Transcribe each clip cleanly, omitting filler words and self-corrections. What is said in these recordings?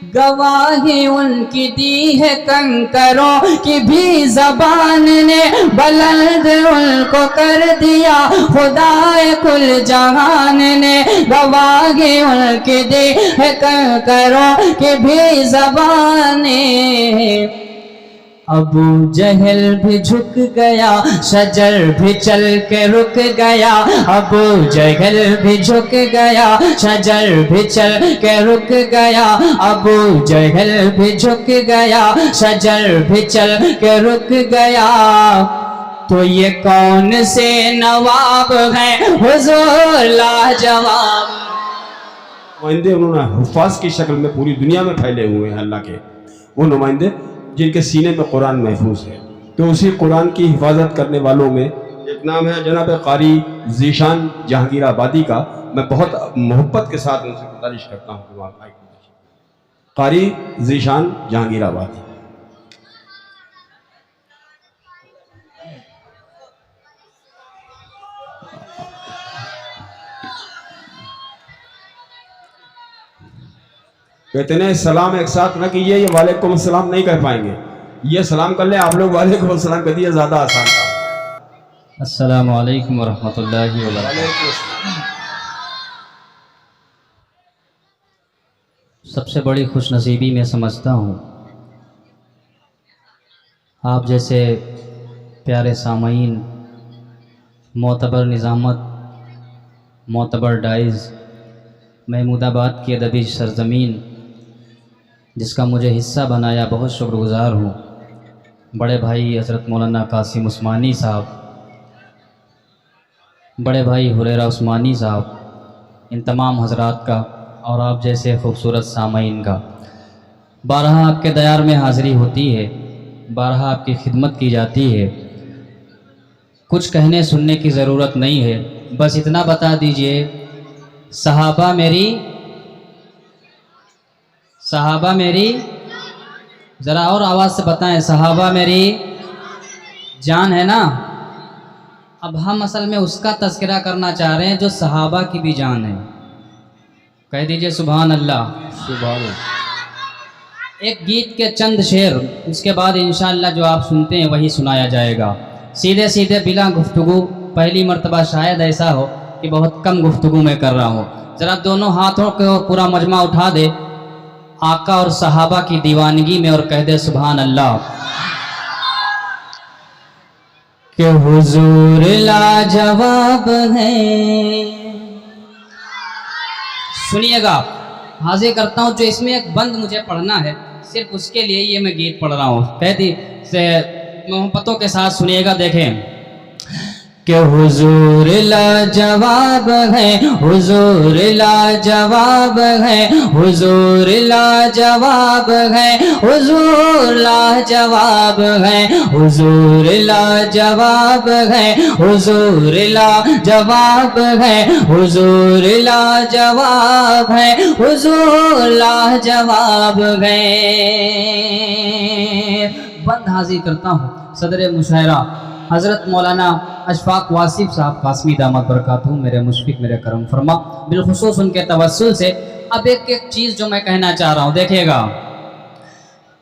गवाही उनकी दी है कंकरों की भी ज़बान ने, बुलंद उनको कर दिया खुदाए कुल जहान ने। गवाही उनकी दी है कंकरों की भी ज़बान ने। अबू जहल भी झुक गया, शजर भी चल के रुक गया। अबू जहल भी झुक गया, शजर भी चल के रुक गया। अबू जहल भी झुक गया, शजर भी चल के रुक गया। तो ये कौन से नवाब हैं हुजूर लाजवाब। नुमाइंदे उन्होंने हुफ़ाज़ की शक्ल में पूरी दुनिया में फैले हुए हैं अल्लाह के, वो नुमाइंदे जिनके सीने में कुरान महफूज है। तो उसी कुरान की हिफाजत करने वालों में एक नाम है जनाब कारी ज़ीशान जहांगीर आबादी का। मैं बहुत मोहब्बत के साथ उनसे गुजारिश करता हूँ कि वहाँ कारी ज़ीशान जहांगीर आबादी। कहते हैं सलाम एक साथ न कीजिए, ये वालेकुम सलाम नहीं कर पाएंगे, ये सलाम कर ले आप लोग, वालेकुम सलाम कर दिए, ज़्यादा आसान था। अस्सलामु अलैकुम वरहमतुल्लाहि वबरकातुहू। सबसे बड़ी खुशनसीबी मैं समझता हूँ आप जैसे प्यारे सामईन, मोतबर निज़ामत, मोतबर डाइज़, महमूदाबाद की अदबी सरज़मीन जिसका मुझे हिस्सा बनाया, बहुत शुक्रगुज़ार हूँ। बड़े भाई हज़रत मौलाना कासिम उस्मानी साहब, बड़े भाई हुरैरा उस्मानी साहब, इन तमाम हज़रात का और आप जैसे ख़ूबसूरत सामईन का बारहा आपके दयार में हाज़िरी होती है, बारहा आपकी खिदमत की जाती है। कुछ कहने सुनने की ज़रूरत नहीं है, बस इतना बता दीजिए सहाबा मेरी ज़रा और आवाज़ से बताएं, सहाबा मेरी जान है ना। अब हम असल में उसका तज़किरा करना चाह रहे हैं जो सहाबा की भी जान है। कह दीजिए सुभान अल्लाह। सुभान अल्लाह। एक गीत के चंद शेर, उसके बाद इंशाअल्लाह जो आप सुनते हैं वही सुनाया जाएगा। सीधे सीधे बिला गुफ्तगू, पहली मर्तबा शायद ऐसा हो कि बहुत कम गुफ्तगू मैं कर रहा हूँ। ज़रा दोनों हाथों को पूरा मजमा उठा दे आका और सहाबा की दीवानगी में और कह दे सुभान अल्लाह। कि हुजूर लाजवाब है। सुनिएगा, हाजिर करता हूँ जो इसमें एक बंद मुझे पढ़ना है, सिर्फ उसके लिए ये मैं गीत पढ़ रहा हूँ। कहती से मोहब्बतों के साथ सुनिएगा। देखें कि हुजूर लाजवाब है, हुजूर लाजवाब है, हुजूर लाजवाब है, हुजूर लाजवाब है, हुजूर लाजवाब है, हुजूर लाजवाब है, हुजूर लाजवाब है, हुजूर लाजवाब है। बंद हाजिर करता हूँ सदर मुशायरा हज़रत मौलाना अशफाक वासिफ साहब कासमी दामत बरकातहू, मेरे मुशफिक, मेरे करम फरमा, बिलखुसूस उनके तवस्सुल से। अब एक एक चीज़ जो मैं कहना चाह रहा हूँ देखिएगा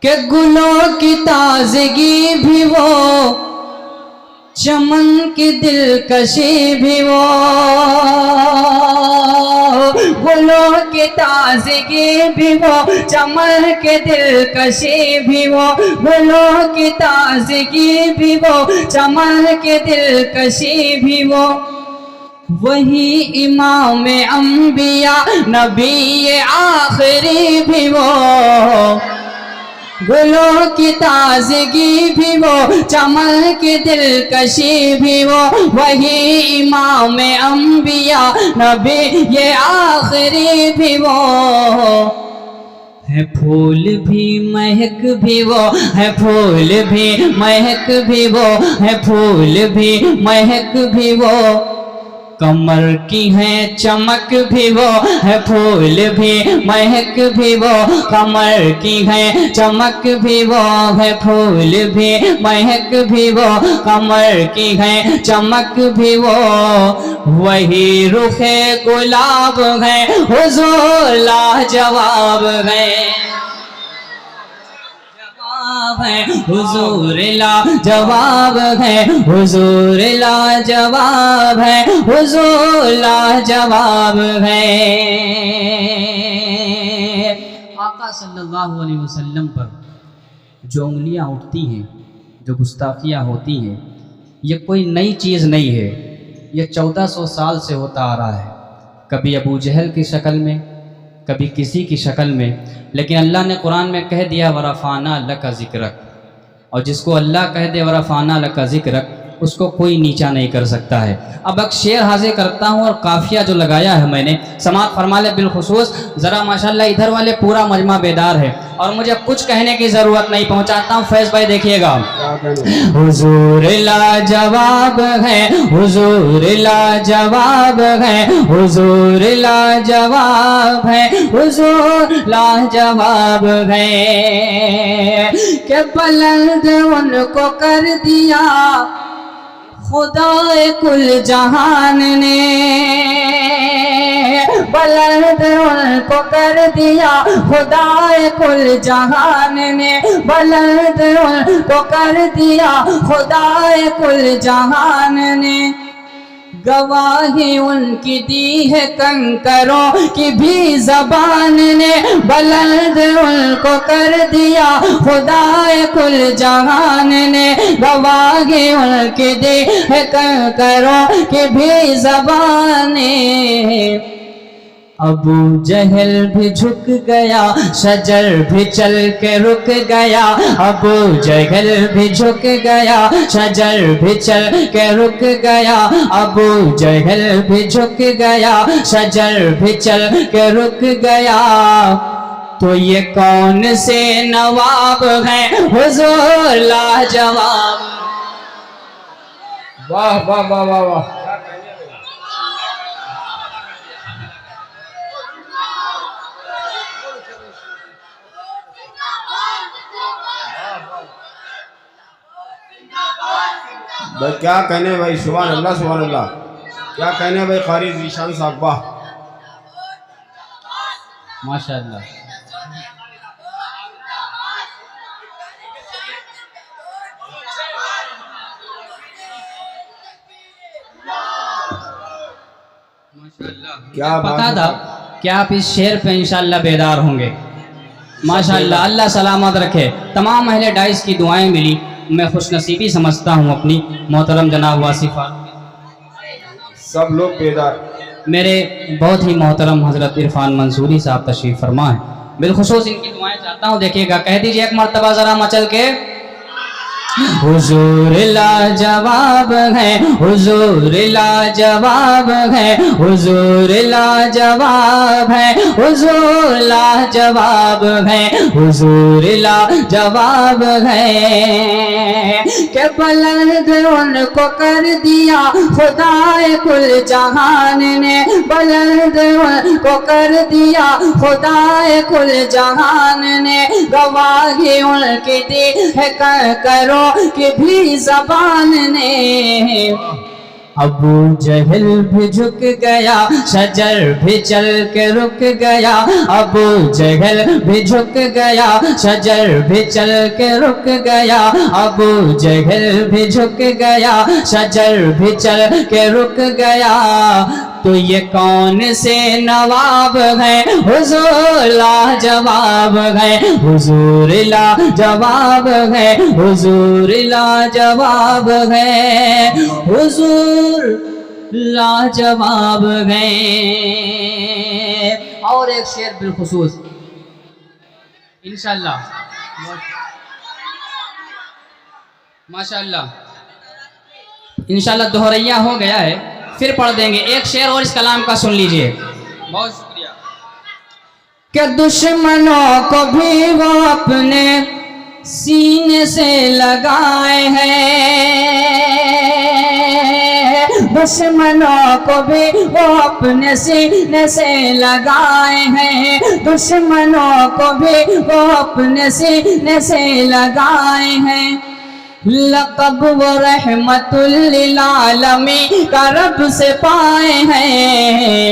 कि गुलों की ताजगी भी वो, चमन की दिलकशी भी वो, गुलों की ताजगी भी वो, चमन के दिलकशी भी वो, गुलों की ताजगी भी वो, चमन के दिलकशी भी वो, वही इमाम अंबिया नबी आखिरी भी वो, गुलों की ताजगी भी वो, चमन की दिलकशी भी वो, वही इमाम अंबिया नबी ये आखिरी भी वो है। फूल भी महक भी वो है, फूल भी महक भी वो है, फूल भी महक भी वो, कमर की है चमक भी वो है, फूल भी महक भी वो, कमर की है चमक भी वो है, फूल भी महक भी वो, कमर की है चमक भी वो, वही रुखे गुलाब है, हुजूर लाजवाब है। हुजूर लाजवाब है, हुजूर लाजवाब है, हुजूर लाजवाब है। आका सल्लल्लाहु अलैहि वसल्लम पर जो उंगलियां उठती हैं, जो गुस्ताखियाँ होती हैं, ये कोई नई चीज़ नहीं है, ये 1400 साल से होता आ रहा है। कभी अबू जहल की शक्ल में, कभी किसी की शक्ल में, लेकिन अल्लाह ने कुरान में कह दिया वरफ़ाना लका ज़िक्रक, और जिसको अल्लाह कह दे वरफ़ाना लका ज़िक्रक, उसको कोई नीचा नहीं कर सकता है। अब एक शेर हाजिर करता हूँ और काफिया जो लगाया है मैंने, समाअत फरमा ले बिलखुसूस। ज़रा माशाल्लाह इधर वाले पूरा मजमा बेदार है और मुझे कुछ कहने की ज़रूरत नहीं, पहुँचाता हूँ। फैज़ भाई देखिएगा। हुजूर लाजवाब है, हुजूर लाजवाब है, हुजूर लाजवाब है, हुजूर लाजवाब है। के बुलंद उनको कर दिया खुदाए कुल जहान ने, बुलंद उनको कर दिया खुदाए कुल जहान ने, बुलंद उनको कर दिया खुदाए कुल जहान ने। गवाही उनकी दी है कंकरों की भी ज़बान ने, बुलंद उनको कर दिया खुदाए कुल जहान ने। गवाही उनकी दी है कंकरों की भी ज़बान ने। अबू जहल भी झुक गया, शजर भी चल के रुक गया, अबू जहल भी झुक गया, शजर भी चल के रुक गया, अबू जहल भी झुक गया, शजर भी चल के रुक गया। तो ये कौन से नवाब हैं हुजूर लाजवाब। वाह वाह वाह वाह वाह। भाई क्या कहने भाई, सुभान अल्लाह सुभान अल्लाह, क्या कहने भाई क़ारी ज़ीशान साहब, वाह माशाअल्लाह। क्या पता था कि आप इस शेर पे इंशाअल्लाह बेदार होंगे। माशाअल्लाह, अल्लाह सलामत रखे। तमाम अहले डाइस की दुआएं मिली, मैं खुशनसीबी समझता हूँ अपनी। मोहतरम जनाब वासिफा, सब लोग बेदार। मेरे बहुत ही मोहतरम हज़रत इरफान मंसूरी साहब तशरीफ़ फरमा है, बिलखुसूस इनकी दुआएं चाहता हूँ। देखिएगा, कह दीजिए एक मरतबा ज़रा मचल के, हुजूर लाजवाब है, हुजूर लाजवाब है, हुजूर लाजवाब है, हुजूर लाजवाब है, हुजूर लाजवाब है। के बुलंद उनको कर दिया खुदाए कुल जहान ने, बुलंद उनको कर दिया खुदाए कुल जहान ने। गवाही उनकी दी है करो कि भी ज़बान ने। अबू जहल भी झुक गया, शजर भी चल के रुक गया, अबू जहल भी झुक गया, शजर भी चल के रुक गया, अबू जहल भी झुक गया, शजर भी चल के रुक गया। तो ये कौन से नवाब हैं हुजूर लाजवाब है, हुजूर लाजवाब है, हुजूर लाजवाब है, हुजूर लाजवाब है। और एक शेर बिलखुसूस इंशाअल्लाह, माशाअल्लाह, इंशाअल्लाह दोहरैया हो गया है, फिर पढ़ देंगे। एक शेर और इस कलाम का सुन लीजिए। बहुत शुक्रिया। कि दुश्मनों को भी वो अपने सीने से लगाए हैं, दुश्मनों को भी वो अपने सीने से लगाए हैं, दुश्मनों को भी वो अपने सीने से लगाए हैं। लक़ब व रहमतुल लिल आलमीन का रब से पाए हैं,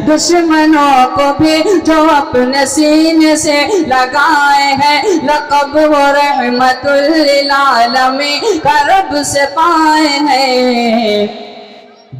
दुश्मनों को भी जो अपने सीने से लगाए हैं, लक़ब व रहमतुल लिल आलमीन का रब से पाए हैं।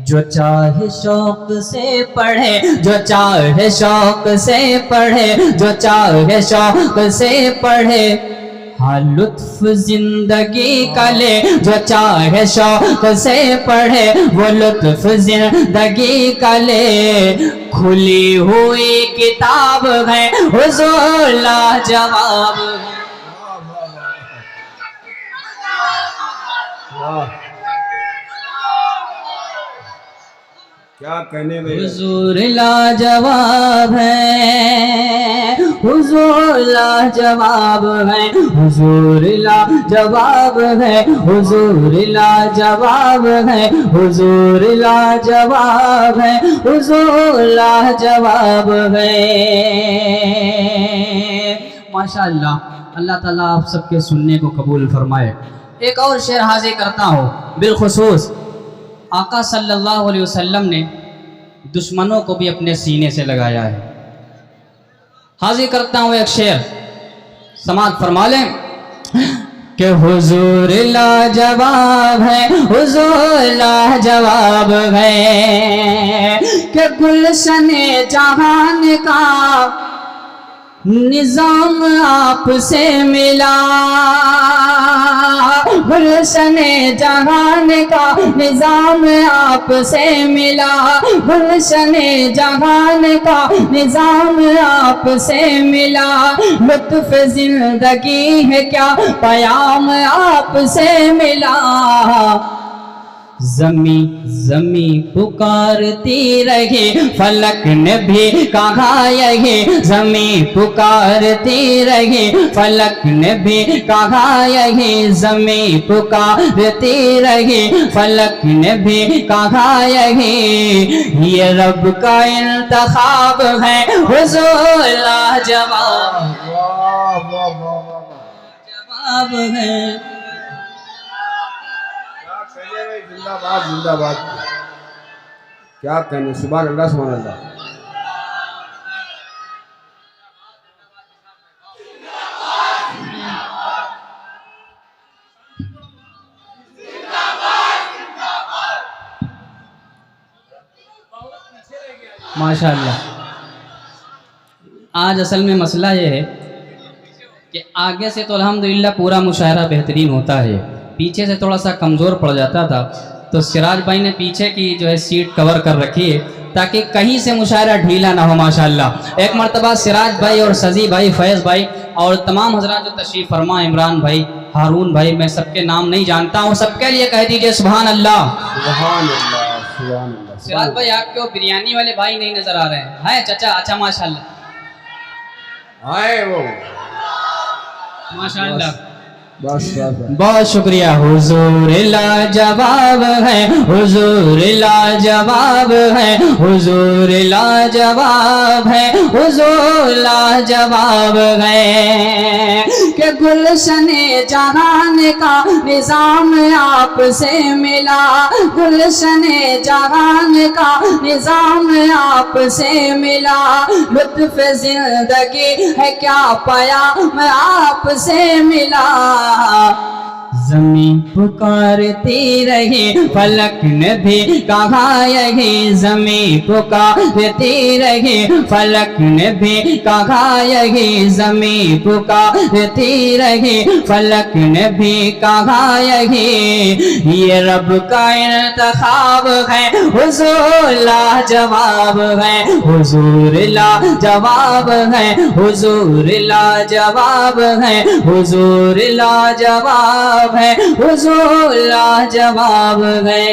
जो चाहे शौक से पढ़े, जो चाहे शौक से पढ़े, जो चाहे शौक से पढ़े, हाँ लुत्फ जिंदगी का ले, जो चाहे शौक से पढ़े वो लुत्फ जिंदगी का ले। खुली हुई किताब है हुजूर लाजवाब है। क्या कहने में हुजूर लाजवाब है, हुजूर लाजवाब है, हुजूर लाजवाब है, हुजूर लाजवाब है, हुजूर लाजवाब है, हुजूर लाजवाब है। माशाअल्लाह, अल्लाह ताला आप सबके सुनने को कबूल फरमाए। एक और शेर हाजिर करता हूँ, बिलखुसूस आका सल्लल्लाहु अलैहि वसल्लम ने दुश्मनों को भी अपने सीने से लगाया है। हाजिर करता हूँ एक शेर, समात फरमा लें कि हुजूर लाजवाब है, हुजूर लाजवाब है, कि गुलशने जहान का निजाम आपसे मिला, गुलशने जहान का निजाम आपसे मिला, गुलशने जहान का निजाम आपसे मिला। लुत्फ जिंदगी है क्या पयाम आपसे मिला। ज़मी ज़मी पुकारती रही, फलक ने भी कहा यही, ज़मी पुकारती रही, फलक ने भी कहा यही, ज़मी पुकारती रही, फलक ने भी कहा यही। ये रब का इंतखाब है हुजूर लाजवाब जवाब है। जिंदाबाद जिंदाबाद, क्या कहने, सुभान अल्लाह सुभान अल्लाह। माशाअल्लाह। आज असल में मसला ये है कि आगे से तो अल्हम्दुलिल्लाह पूरा मुशायरा बेहतरीन होता है, पीछे से थोड़ा सा कमज़ोर पड़ जाता था। तो सिराज भाई ने पीछे की जो है सीट कवर कर रखी है ताकि कहीं से मुशायरा ढीला ना हो। माशाअल्लाह। एक मरतबा सिराज भाई और सजी भाई, फैज़ भाई और तमाम हजरात जो तशरीफ़ फरमा, इमरान भाई, हारून भाई, मैं सबके नाम नहीं जानता हूँ, सबके लिए कह दीजिए सुभान अल्लाह सुभान अल्लाह सुभान अल्लाह। सिराज भाई आपके बिरयानी वाले भाई नहीं नजर आ रहे हैं चाचा? अच्छा माशाअल्लाह, आए वो माशाअल्लाह, बस बहुत शुक्रिया। हुजूर लाजवाब है, हुजूर लाजवाब है, हुजूर लाजवाब है, हुजूर लाजवाब है, कि गुलशने जहान का निजाम आपसे मिला, गुलशने जहान का निजाम आपसे मिला। लुत्फ जिंदगी है क्या पयाम आपसे मिला। ज़मी पुकारती रही, फलक ने भी कहा यही, ज़मी पुकारती रही, फलक ने भी कहा यही, ज़मी पुकारती रही, फलक ने भी कहा यही। ये रब का इंतखाब है हुजूर लाजवाब है, हुजूर लाजवाब है, हुजूर लाजवाब है, हुजूर लाजवाब है, हुजूर लाजवाब है।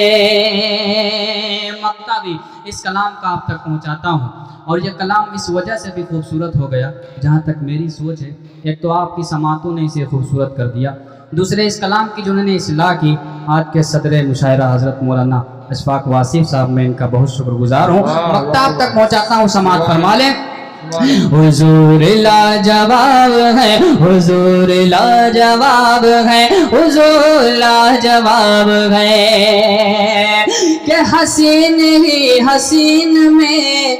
मक्ता भी इस कलाम का आप तक पहुंचाता हूं, और ये कलाम इस वजह से भी खूबसूरत हो गया, जहां तक मेरी सोच है, एक तो आपकी समातों ने इसे खूबसूरत कर दिया, दूसरे इस कलाम की जो उन्होंने इस्लाह की आज के सदर मुशायरा हज़रत मौलाना अशफाक वासिफ साहब, मैं इनका बहुत शुक्रगुजार हूँ। मक्ता आप तक पहुँचाता हूँ, समात फरमा लें। हुजूर लाजवाब है, हुजूर लाजवाब है, हुजूर लाजवाब है। के हसीन ही हसीन में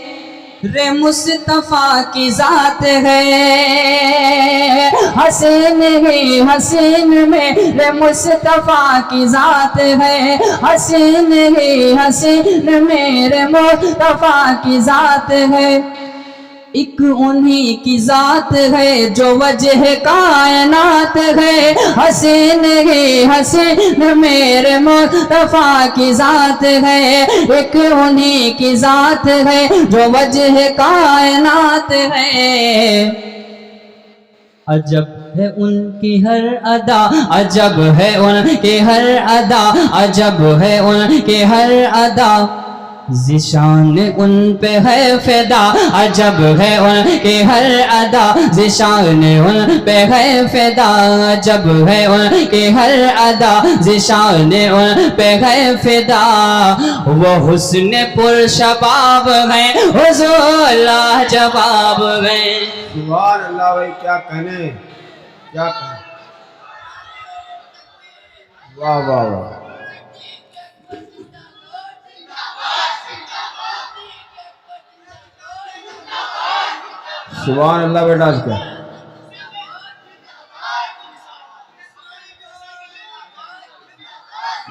रे मुस्तफा की जात है, हसीन ही हसीन में रे मुस्तफा की जात है, हसीन ही हसीन में रे मुस्तफा की जात है। एक उन्हीं की जात है जो वजह कायनात है, हसीन ही हसीन मेरे मुस्तफा की जात है। एक उन्हीं की जात है जो वजह कायनात है। अजब है उनकी हर अदा, अजब है उनकी हर अदा, अजब है उनकी हर अदा, ज़िशान उन पे है फ़िदा, अजब है उनकी हर अदा, ज़िशान उन पे है फ़िदा, अजब है उनकी हर अदा, ज़िशान उन पे है फ़िदा। वो हुस्न पुरशबाब है, हुज़ूर लाजवाब है। सुभान अल्लाह भाई, क्या कहने, क्या कहने, वाह वाह वाह। सुभान अल्लाह बेटा, इसका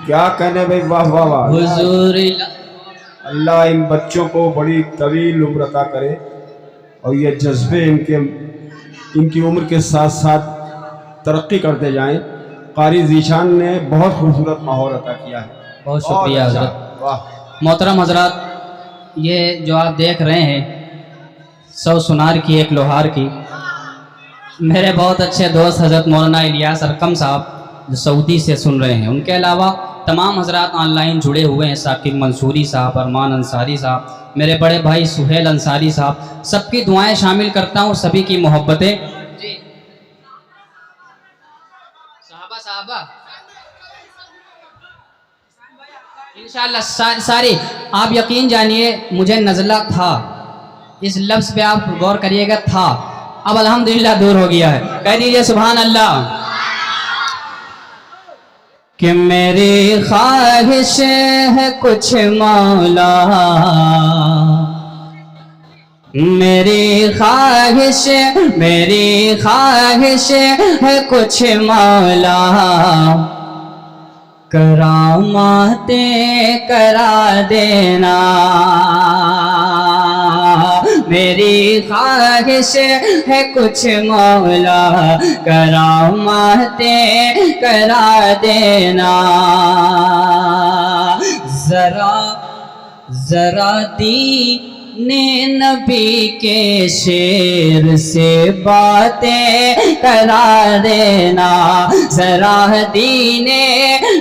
क्या कहने भाई, वाह वाह वाह। हुजूर अल्लाह इन बच्चों को बड़ी तवील उम्र अता करे और ये जज्बे इनकी उम्र के साथ साथ तरक्की करते जाएं। कारी ज़ीशान ने बहुत खूबसूरत माहौल अता किया है। बहुत शुक्रिया अच्छा, हज़रत। वाह। मोहतरम हज़रात, ये जो आप देख रहे हैं 100 सुनार की एक लोहार की, मेरे बहुत अच्छे दोस्त हज़रत मौलाना इलियास अरकम साहब जो सऊदी से सुन रहे हैं, उनके अलावा तमाम हज़रात ऑनलाइन जुड़े हुए हैं, साकिब मंसूरी साहब, अरमान अंसारी साहब, मेरे बड़े भाई सुहेल अंसारी साहब, सबकी दुआएं शामिल करता हूँ, सभी की मोहब्बतें। जी साहबा साहबा इंशाअल्लाह सारी, आप यकीन जानिए मुझे नज़ला था, इस लफ्ज़ पे आप गौर करिएगा, था, अब अल्हम्दुलिल्लाह दूर हो गया है। कह दीजिए सुभान अल्लाह। कि मेरी ख्वाहिश है कुछ मौला, मेरी ख्वाहिश है कुछ मौला, करामातें करा देना। मेरी ख्वाहिश है कुछ मौला, करामातें करा देना। जरा जरा दीने नबी के शेर से बातें करा देना, जरा दीने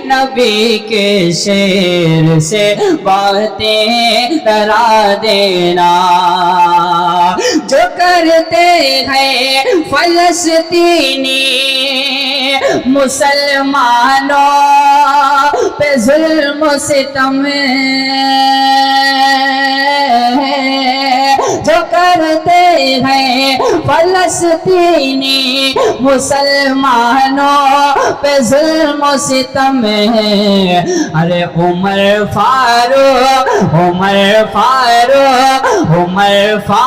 नबी के शेर से बातें करा देना। जो करते हैं फलस्तीनी मुसलमानों पे जुल्म सितम, जो करते हैं फलस्तीनी मुसलमानों पे जुल्म सितम है। अरे उमर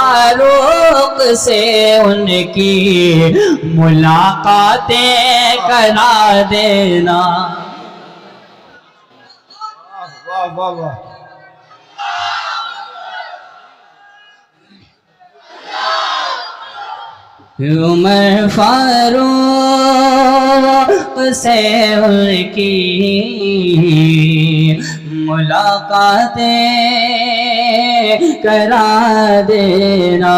फारूक से उनकी मुलाकातें करा देना। वाह वाह वाह। उमर फारूक से उनकी मुलाकातें करा देना।